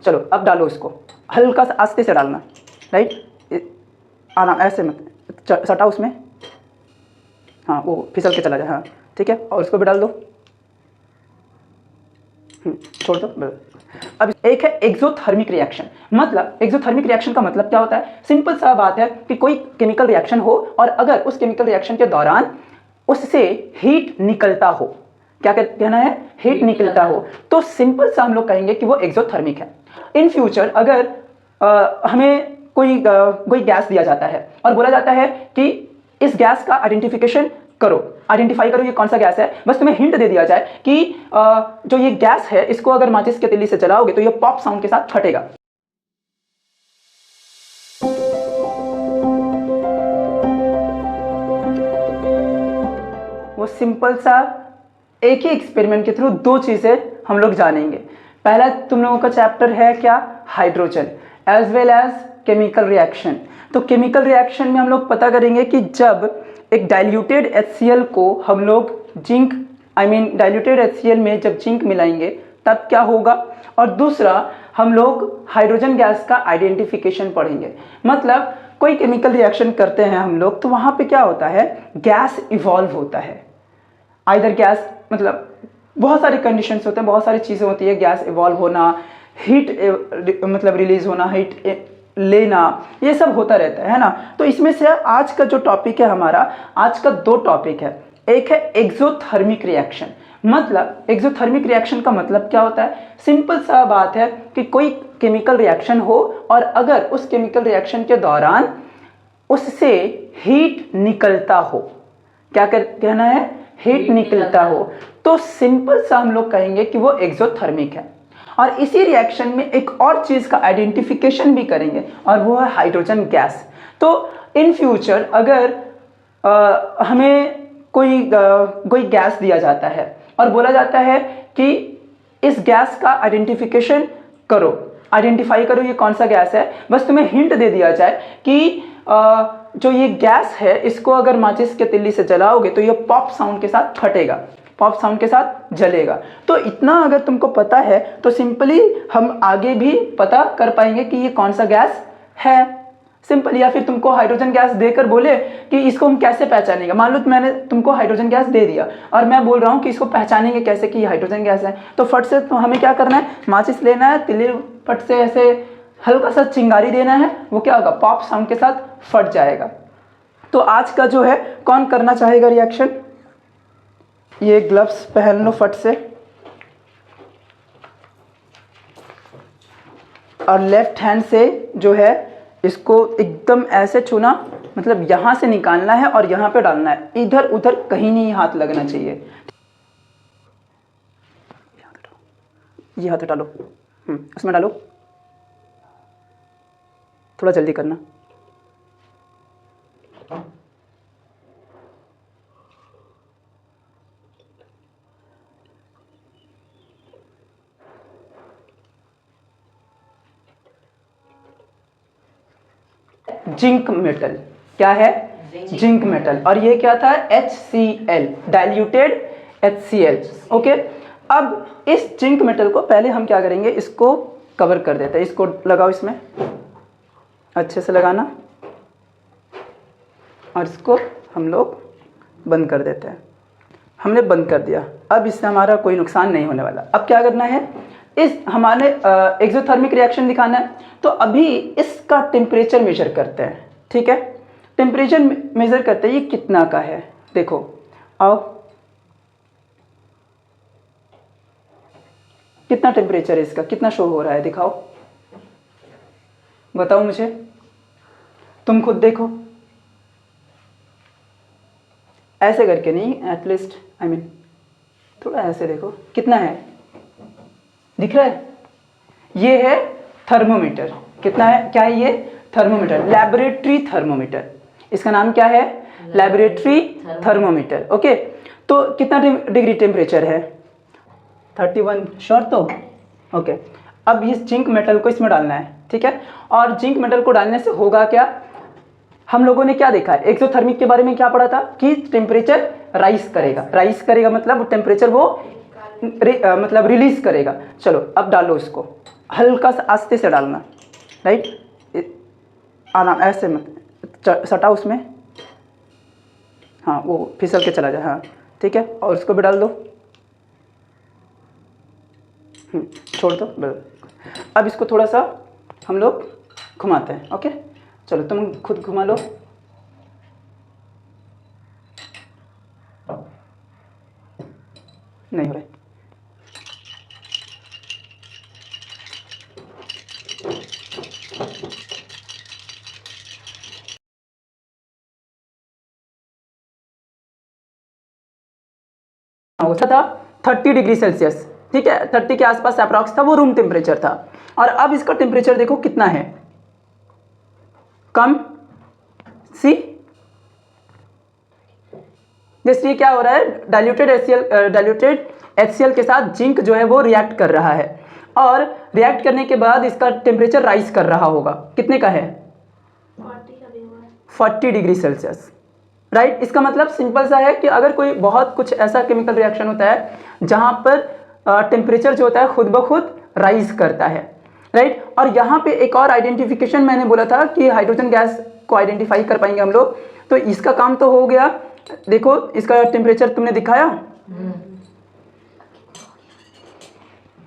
चलो अब डालो इसको, हल्का सा आस्ते से डालना, राइट, आराम ऐसे मत सटाओ उसमें, हाँ वो फिसल के चला जाए, हाँ ठीक है, और उसको भी डाल दो, छोड़ दो बस। अब एक है एक्सोथर्मिक रिएक्शन। मतलब एक्सोथर्मिक रिएक्शन का मतलब क्या होता है, सिंपल सा बात है कि कोई केमिकल रिएक्शन हो और अगर उस केमिकल रिएक्शन के दौरान उससे हीट निकलता हो, क्या कहना है, हीट निकलता हो, तो सिंपल सा हम लोग कहेंगे कि वो एक्सोथर्मिक है। इन फ्यूचर अगर हमें कोई गैस दिया जाता है और बोला जाता है कि इस गैस का आइडेंटिफिकेशन करो, आइडेंटिफाई करो ये कौन सा गैस है, बस तुम्हें हिंट दे दिया जाए कि जो ये गैस है इसको अगर माचिस के तीली से जलाओगे तो ये पॉप साउंड के साथ फटेगा। वो सिंपल सा एक ही एक्सपेरिमेंट के थ्रू दो चीजें हम लोग जानेंगे। पहला तुम लोगों का चैप्टर है क्या, hydrogen as well as chemical reaction. तो केमिकल रिएक्शन में हम लोग पता करेंगे कि जब एक डाइल्यूटेड HCl को हम लोग जिंक डाइल्यूटेड HCl में जब जिंक मिलाएंगे तब क्या होगा, और दूसरा हम लोग हाइड्रोजन गैस का आइडेंटिफिकेशन पढ़ेंगे। मतलब कोई केमिकल रिएक्शन करते हैं हम लोग तो वहां पे क्या होता है, गैस इवॉल्व होता है, आइदर गैस मतलब बहुत सारे कंडीशंस होते हैं, बहुत सारी चीज़ें होती है, गैस इवॉल्व होना, हीट मतलब रिलीज होना, हीट लेना, ये सब होता रहता है ना। तो इसमें से आज का जो टॉपिक है हमारा, आज का दो टॉपिक है, एक है एक्सोथर्मिक रिएक्शन। मतलब एक्सोथर्मिक रिएक्शन का मतलब क्या होता है, सिंपल सा बात है कि कोई केमिकल रिएक्शन हो और अगर उस केमिकल रिएक्शन के दौरान उससे हीट निकलता हो, क्या कहना है, हीट निकलता हो, तो सिंपल सा हम लोग कहेंगे कि वो एक्सोथर्मिक है। और इसी रिएक्शन में एक और चीज का आइडेंटिफिकेशन भी करेंगे और वो है हाइड्रोजन गैस। तो इन फ्यूचर अगर हमें कोई गैस दिया जाता है और बोला जाता है कि इस गैस का आइडेंटिफिकेशन करो, आइडेंटिफाई करो ये कौन सा गैस है, बस तुम्हें हिंट दे दिया जाए कि जो ये गैस है इसको अगर माचिस के तिल्ली से जलाओगे तो ये पॉप साउंड के साथ फटेगा, पॉप साउंड के साथ जलेगा। तो इतना अगर तुमको पता है तो सिंपली हम आगे भी पता कर पाएंगे कि ये कौन सा गैस है, सिंपल। या फिर तुमको हाइड्रोजन गैस देकर बोले कि इसको हम कैसे पहचानेंगे, मान लो मैंने तुमको हाइड्रोजन गैस दे दिया और मैं बोल रहा हूँ कि इसको पहचानेंगे कैसे कि ये हाइड्रोजन गैस है, तो फट से तो हमें क्या करना है, माचिस लेना है, तिल्ली फट से ऐसे हल्का सा चिंगारी देना है, वो क्या होगा, पॉप साउंड के साथ फट जाएगा। तो आज का जो है कौन करना चाहेगा रिएक्शन, ये ग्लव्स पहन लो फट से, और लेफ्ट हैंड से जो है इसको एकदम ऐसे छूना, मतलब यहां से निकालना है और यहां पे डालना है, इधर उधर कहीं नहीं हाथ लगना चाहिए। ये हाथ डालो, उसमें डालो, थोड़ा जल्दी करना। जिंक मेटल, क्या है, जिंक मेटल, और ये क्या था, HCl, डाइल्यूटेड HCl। ओके, अब इस जिंक मेटल को पहले हम क्या करेंगे, इसको कवर कर देते हैं, इसको लगाओ, इसमें अच्छे से लगाना और इसको हम लोग बंद कर देते हैं। हमने बंद कर दिया, अब इससे हमारा कोई नुकसान नहीं होने वाला। अब क्या करना है, इस हमारे एक्सोथर्मिक रिएक्शन दिखाना है, तो अभी इसका टेम्परेचर मेजर करते हैं, ठीक है। टेम्परेचर मेजर करते हैं, ये कितना का है, देखो आओ, कितना टेम्परेचर है इसका, कितना शो हो रहा है, दिखाओ, बताओ मुझे, तुम खुद देखो, ऐसे करके नहीं, एटलीस्ट थोड़ा ऐसे देखो, कितना है, दिख रहा है, ये है थर्मोमीटर, कितना है, क्या है ये, थर्मोमीटर, लेबोरेटरी थर्मोमीटर, इसका नाम क्या है, लेबोरेटरी थर्मोमीटर। ओके, तो कितना डिग्री टेम्परेचर है, 31, श्योर तो, ओके। अब इस जिंक मेटल को इसमें डालना है, ठीक है, और जिंक मेटल को डालने से होगा क्या, हम लोगों ने क्या देखा है, एक्सोथर्मिक के बारे में क्या पढ़ा था कि टेम्परेचर राइज करेगा मतलब टेम्परेचर वो मतलब रिलीज करेगा। चलो अब डालो इसको, हल्का सा आस्ते से डालना, राइट, आना ऐसे मत सटा उसमें, हाँ वो फिसल के चला जाए, हाँ ठीक है। और उसको भी डाल दो, छोड़ दो बस। अब इसको थोड़ा सा हम लोग घुमाते हैं, ओके। चलो तुम खुद घुमा लो। नहीं हो रहा है। होता था 30 डिग्री सेल्सियस, ठीक है, 30 के आसपास अप्रॉक्स था, वो रूम टेम्परेचर था। और अब इसका टेम्परेचर देखो कितना है, कम, सी जैसे क्या हो रहा है, डाइल्यूटेड HCl के साथ जिंक जो है वो रिएक्ट कर रहा है, और रिएक्ट करने के बाद इसका टेम्परेचर राइज कर रहा होगा। कितने का है? 40 डिग्री सेल्सियस, राइट। इसका मतलब सिंपल सा है कि अगर कोई बहुत कुछ ऐसा केमिकल रिएक्शन होता है जहां पर टेम्परेचर जो होता है खुद ब खुद राइज करता है, राइट। और यहाँ पे एक और आइडेंटिफिकेशन मैंने बोला था कि हाइड्रोजन गैस को आइडेंटिफाई कर पाएंगे हम लोग, तो इसका काम तो हो गया। देखो इसका टेम्परेचर तुमने दिखाया,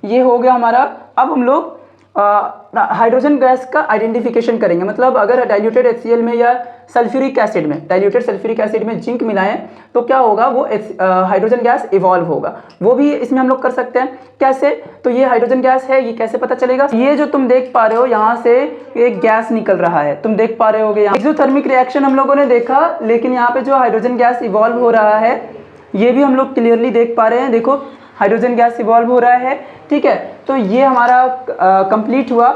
ये हो गया हमारा। अब हम लोग हाइड्रोजन गैस का आइडेंटिफिकेशन करेंगे, मतलब अगर डाइल्यूटेड HCl में या सल्फ्यूरिक एसिड में, डाइल्यूटेड सल्फ्यूरिक एसिड में जिंक मिलाएं तो क्या होगा, वो हाइड्रोजन गैस इवॉल्व होगा। वो भी इसमें हम लोग कर सकते हैं। कैसे? तो ये हाइड्रोजन गैस है, ये कैसे पता चलेगा? ये जो तुम देख पा रहे हो यहाँ से एक गैस निकल रहा है, तुम देख पा रहे होगे यहाँ एक्सोथर्मिक रिएक्शन हम लोगों ने देखा, लेकिन यहाँ पे जो हाइड्रोजन गैस इवॉल्व हो रहा है ये भी हम लोग क्लियरली देख पा रहे हैं। देखो हाइड्रोजन गैस इवॉल्व हो रहा है, ठीक है। तो ये हमारा कंप्लीट हुआ।